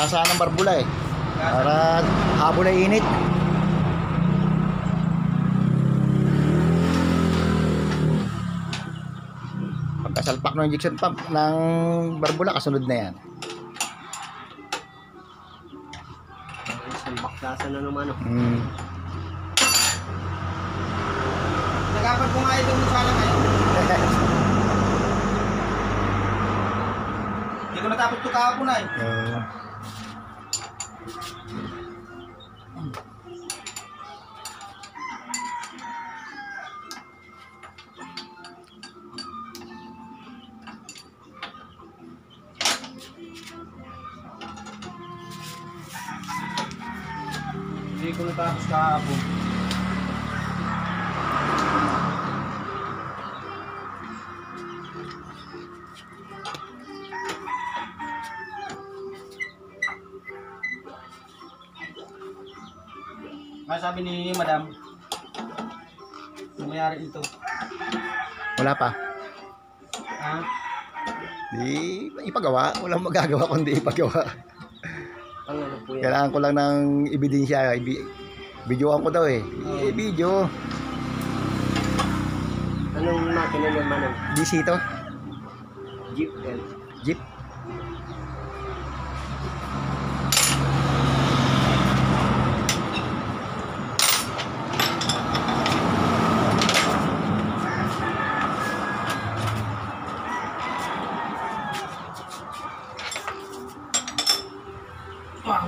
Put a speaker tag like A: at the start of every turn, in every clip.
A: Sasaan ng barbula eh. Para habol ay init. Pagkasalpak ng injection pump ng barbula, kasunod na yan.
B: Isang baksasan na naman.
C: Nagapan ko nga itong sana ngayon. Hindi ko natapos ito kahapon ay. Hindi ko natapos kahapon. Sabi ni Madam, mayari ito.
A: Wala pa.
C: Ha?
A: Di ipagawa. Walang magagawa kundi ipagawa.
B: Ano po yan?
A: Kailangan ko lang ng ebidensya. Videoan ko daw eh. Video.
B: Anong makina naman?
A: DC to?
B: Jeep yan.
A: Jeep.
C: Wow.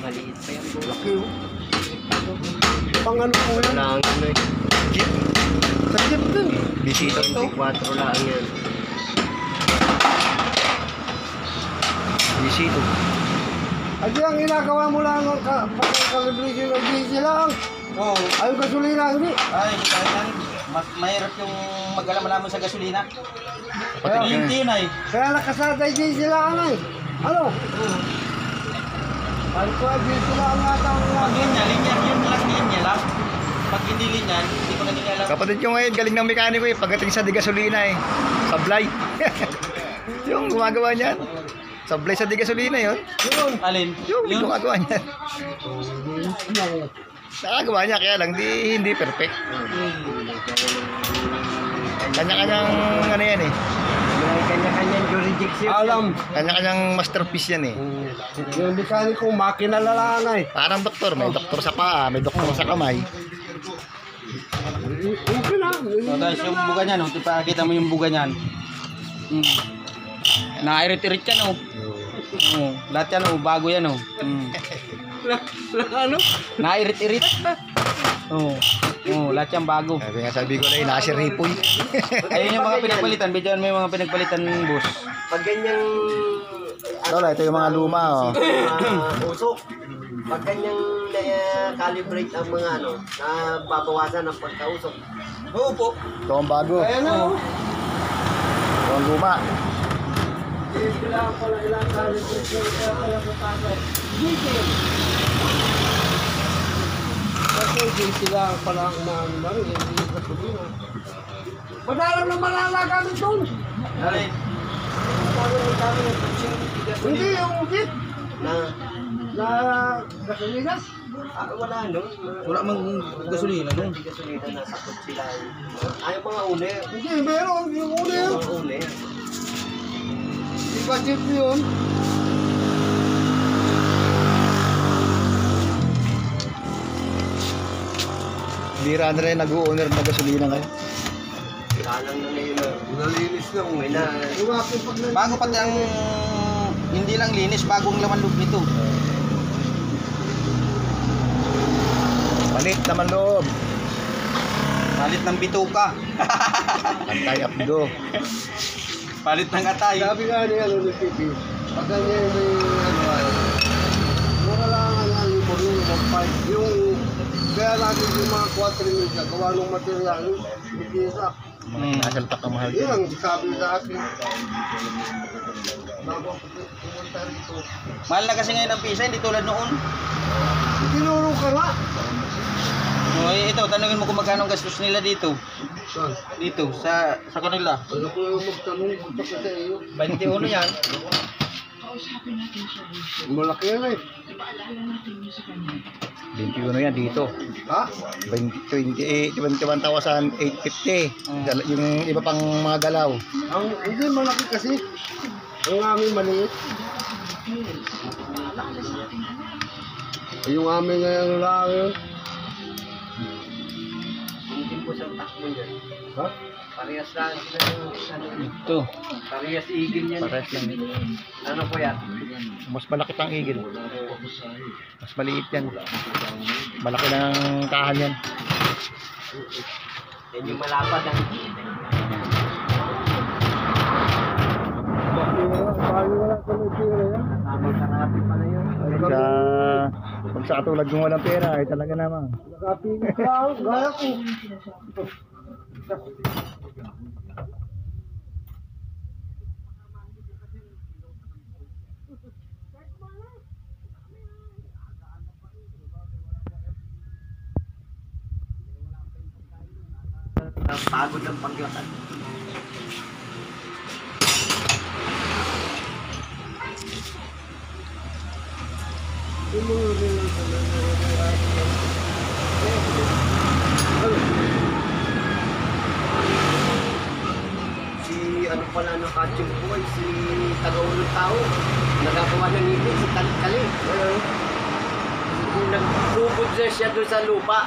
B: Maliit pa yan po.
C: Laki oh. Pang ano po yan?
B: Wala ang ano eh.
A: Jeep.
C: Sakit din.
A: DC to.
B: 24 lang yan.
A: DC to.
C: Ay, ang ginagawa mo lang ang pagkakalibration ng diesel lang. Oo. Ayaw gasolina, hindi. Ay, kaya mas mahirap yung mag-alam-alam sa gasolina.
A: Kaya-
C: Hindi yun ay. Kaya nakasada yung diesel lang ay. Ano? Ano ko, diesel lang nga tawag nga. Pag linya, yun lang linya lang. Pag hindi linya, hindi ko na alam.
A: Kapatid ko ngayon, galing ng mekaniko eh. Pagdating sa di gasolina eh. Sablay. Yung gumagawa niyan. Sablay sa di gasolina yun.
C: Yun. Alin?
A: Yung gumagawa niyan. Nakagawa niya, kaya lang hindi perfect. Kanya-kanyang ano yan eh.
B: May kanya-kanyang jurisdiction.
C: Alam.
A: Kanya-kanyang masterpiece yan eh.
C: Yung mekaniko, makina lang ay.
A: Parang doktor, may doktor sa paa, may doktor sa kamay.
C: Okay lang.
D: So guys, yung buga niyan, kita mo yung buga niyan. Nairit-irit yan, oh. Lahat yan, oh, bago yan, oh.
C: Ano?
D: Nairit-irit. Lahat yan bago.
A: Sabi ko na nasa ripoy.
D: Ayun yung mga pinagpalitan, bigyan mo yung mga pinagpalitan ng bus.
B: Pag ganyang
A: Lola, ito yung mga luma oh.
B: usok. Pag ganyang calibrate ang mga ano, na babawasan ng pagkausok.
C: Oo po.
A: Ito ang bago.
C: Ayan na.
A: Ito ang luma.
C: Kailangan pala ilang calibrate kaya pala papasok. Diesel. Kasi diesel lang pala ang umaano rin, hindi yung gasolina. Madalang na malalaga nito.
D: Alin?
C: Hindi yung kit
B: Na,
C: na gasolina.
B: wala no?
D: Wala mang gasolina, no?
B: Hindi gasolina, nasa sila. Ay, yung mga uli.
C: Hindi, meron yung uli yun.
B: Mga uli.
C: Di ba jeep yun?
A: Bira na rin nag-u-owner na gasolina ngayon.
B: Kalang na ngayon na.
C: Nalinis lang.
B: May na.
D: Bago pati ang hindi lang linis, bagong laman loob nito.
A: Palit naman loob.
D: Palit ng bituka.
A: Antay-abdo.
D: Palit ng atay.
C: Sabi nga niya, ano, ni Pipi, pagka niya may, mura lang ang libor yun, yung, kaya natin yung mga 4 minutes, gawa ng material, hindi isa.
A: Nasalpak ang mahal
C: Yun
A: din.
C: ang sabi sa akin. Bago pumunta rito.
D: Mahal na kasi ngayon ang pisa, hindi tulad noon.
C: Tinuro ka nga.
D: O, ito, tanungin mo kung magkano ang gastos nila dito.
C: Saan?
D: Dito, sa kanila.
C: Ano ko yung magtanong, punta ko sa iyo.
D: 21 yan.
C: Malaki yan eh.
A: 21 yan dito.
C: Ha?
A: 21,850. Yung iba pang mga galaw.
C: Ang, hindi malaki kasi. Ang aming maliit. Yung aming ngayon lang yun.
B: Hindi po sa takbo niya.
C: Ha?
B: Parehas lang sila ng ano.
D: Ito.
B: Parehas igil niyan.
A: Pares lang.
B: Ano po yan?
A: Mas malaki pang igil. Mas maliit yan. Malaki ng kahan yan.
B: Yan yung malapad ang
C: Paano wala ka ng pera yan?
B: tamang karapi pala yun.
A: Pag sa katulad kung walang pera, ay talaga naman.
C: Nakapigil ka ako, gaya ko.
B: Pagod ang paglakad. Si ano pala ng Kachong Boy, si Tagaulong Tao, nagagawa ng ngipin, si Kalikali. Naglubod siya doon sa lupa.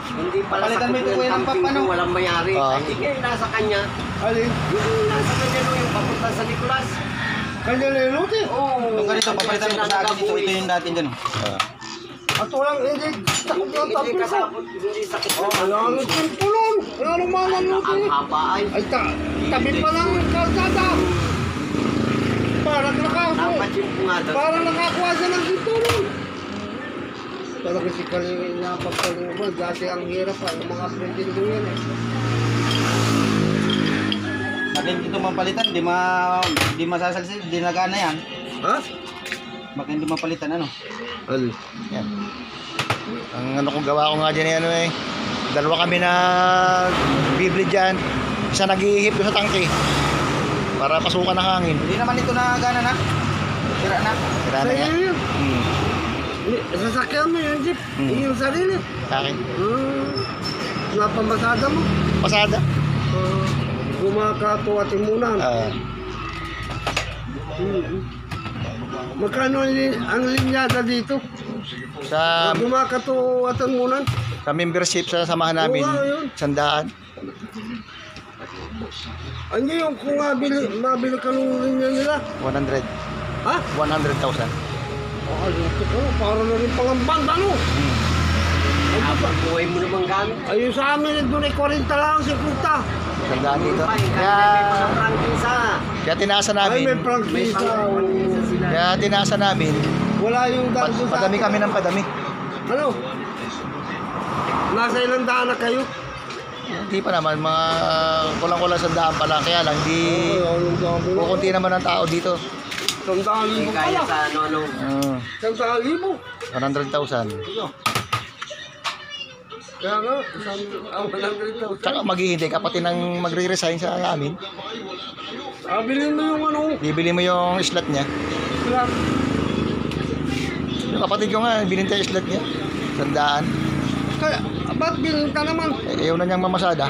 B: Hindi pala
D: Papalitan mo
B: sakot
D: ito,
B: ng
D: kuya, ng
B: camping
D: papano?
B: kung walang mayari.
A: Ah.
B: Hindi ngayon nasa kanya.
C: Alin?
B: Yung nasa kanya no, yung papunta sa Nicolas.
C: Kanya lelote.
B: Oo.
D: Nung ganito, papalitan mo sa akin ito. Ito yung dating dyan.
C: At walang hindi. Takot ng
B: Hindi
C: tapos ko.
B: kasapot, hindi sakit
C: Oh,
B: ng
C: wala
B: camping.
C: nang tulong. Wala nang mamaluto.
B: Ang haba ay.
C: Ay, tabi pa lang ang kalsada. Parang
B: Dapat yung pungada.
C: Parang nakakuha siya ng tulong. Talaga si Kaling napagpalingan. Dati ang hirap pa. Yung mga pretendo yan eh.
D: Bakit dito mapalitan, di masasalsin, di nagana yan.
C: Ha?
D: Bakit hindi mapalitan, ano?
C: Alin?
A: Yan. Ang ano kong gawa ko nga dyan ano eh. Dalawa kami na bibli dyan. Isa nag-iihip doon sa tangke. Para pasukan ng hangin.
D: Hindi naman ito nagana na. Tira na.
A: Tira na
C: Sa
A: yan.
C: iyo yun.
A: Hmm.
C: Sasakyan mo yung jeep. Yung sarili.
A: Sa akin.
C: Napamasada mo.
A: Pasada.
C: Gumakato muna. Magkano ang linyada dito?
A: Sa
C: Gumakato muna.
A: sa membership sa samahan namin,
C: Oo, yun.
A: 100.
C: Ano yung kung mabili ka ng linya nila?
A: 100.
C: Ha?
A: 100,000.
C: Dito ko. Para na rin pangambang. Ano?
B: Habang buhay mo naman gamit.
C: Ayun sa amin, doon ay 40 lang, 50.
A: Sandaan dito.
B: Kaya
A: Kaya,
B: prangkisa.
A: kaya tinasa
C: Ay,
A: namin.
C: may prangkisa.
B: Prangkisa sila.
A: Kaya tinasa namin.
C: Wala yung daan doon sa...
A: Padami kami ng padami.
C: Ano? Nasa ilang daan na kayo?
A: Hindi pa naman, mga kulang-kulang 100 pa lang. Kaya lang, di
C: yung dami.
A: kukunti naman ang tao dito.
C: 100,000
B: Hindi kaya
C: pala.
B: sa ano-ano.
C: 100,000.
A: 100,000.
C: Kaya nga, 100,000.
A: Tsaka maghihintay ka pati nang magre-resign sa amin.
C: Bilhin mo yung ano.
A: Bibili mo yung slot niya.
C: Flat.
A: Yung kapatid ko nga, binintay yung slot niya. 100.
C: Kaya, ba't bilhin ka naman?
A: Eh, ayaw na niyang mamasada.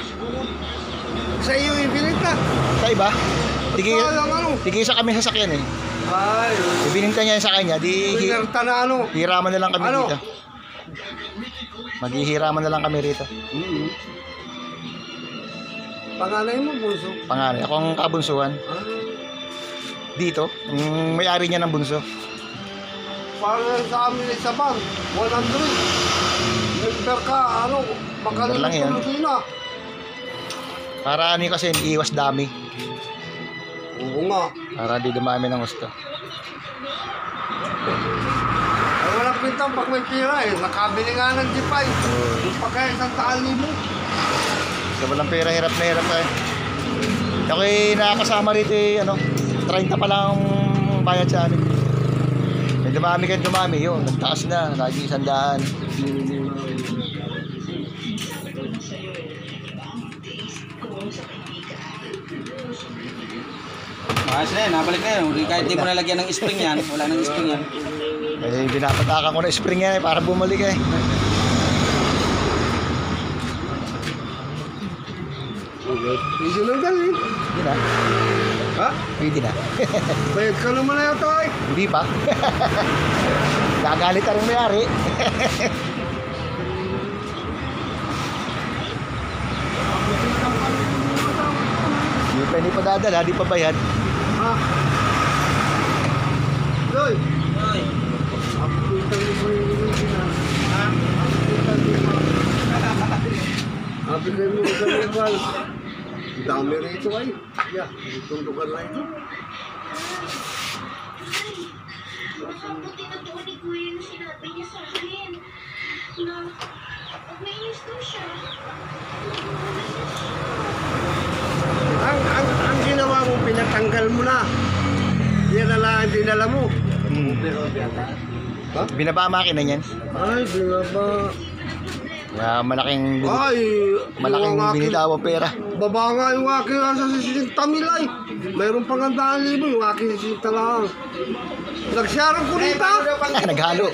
C: Sa iyo yung bilhin ka.
A: Sa iba,
C: Walang ano.
A: tigisa kami sa sakyan eh.
C: Ay,
A: Ibininta niya sa kanya, di
C: pinarta na ano.
A: hiraman na lang kami
C: Ano?
A: dito. Maghihiraman na lang kami rito.
C: Panganay mo, bunso.
A: Panganay. Ako ang kabunsuhan. Dito, ang may-ari niya ng bunso.
C: Para sa amin ay sabang, 100. Nagper ka, ano,
A: Ganun lang yan.
C: makalimutan na.
A: Para ano yun kasi, iwas dami.
C: Oo nga.
A: Para di dumami ng gusto.
C: Ay, walang pintang pag may pira eh. Nakabili nga ng G5. Yung pa kaya 100,000.
A: Sa walang pera, hirap na hirap eh. Ako nakakasama rito ano, 30 pa lang ang bayad sa amin. May dumami kayo dumami, yun, nagtaas na, lagi 100.
D: Ayos na yan, nabalik na yun. Kahit di mo nalagyan ng spring yan, wala nang spring yan.
A: Eh, binapatakan ko na spring yan para bumalik eh.
C: Hindi nang galing.
A: Hindi na.
C: Ha?
A: Pwede na.
C: Bayad ka naman na yata eh.
A: Hindi pa. Gagalit na rin may-ari. Hindi pa dadala, di pa bayad.
C: Ha? Doy! Apitan mo yung original. Apitan mo. Apitan mo yung original. Dami rito ay. Yeah, itong lugar na ito.
E: Nakabuti na to ni Kuya yung sinabi niya sa akin. Na, pag nainis daw siya,
C: Ang ginawa mo, pinatanggal mo na. Yan na lang ang dinala mo. Ha?
A: Binaba ang makina niyan.
C: Ay, binaba.
A: Kaya malaking
C: yung aking-
A: binitawang pera.
C: Baba nga yung aking nasa sisinta nila eh. Mayroon pang 100,000 yung aking sisinta lang. Nagsyaran ko dito.
A: Naghalo.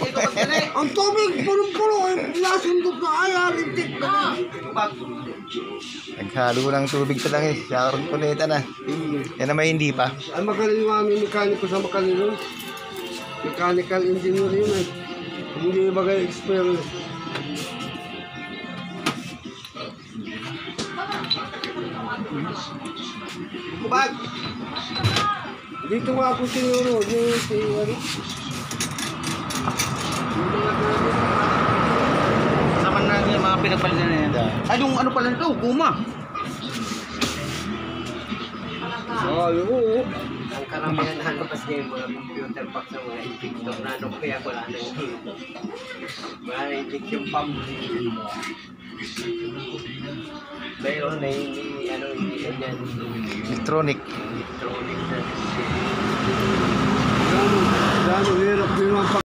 C: Ang tubig, punong-puno. Nasundot na ay, alintik na.
A: Naghalo ng tubig sa lang eh. Sharon kuneta na. Yan na may hindi pa.
C: Ay, magaling yung aming mekaniko sa Makalino. Mechanical engineer yun eh. Hindi bagay experience.
B: Bag!
C: Dito nga ako sinuro. Yung si ano.
D: Sama na yung mga pinagpalitan na yan. Ay, yung ano pala nito, guma.
C: Ay, oo.
B: Ang karamihan na ano kasi yung mga computer box ng mga injector na ano kaya wala na injection pump. Mayroon na hindi ano hindi yan
A: Electronic.
B: electronic na
C: Gano'ng hirap din ang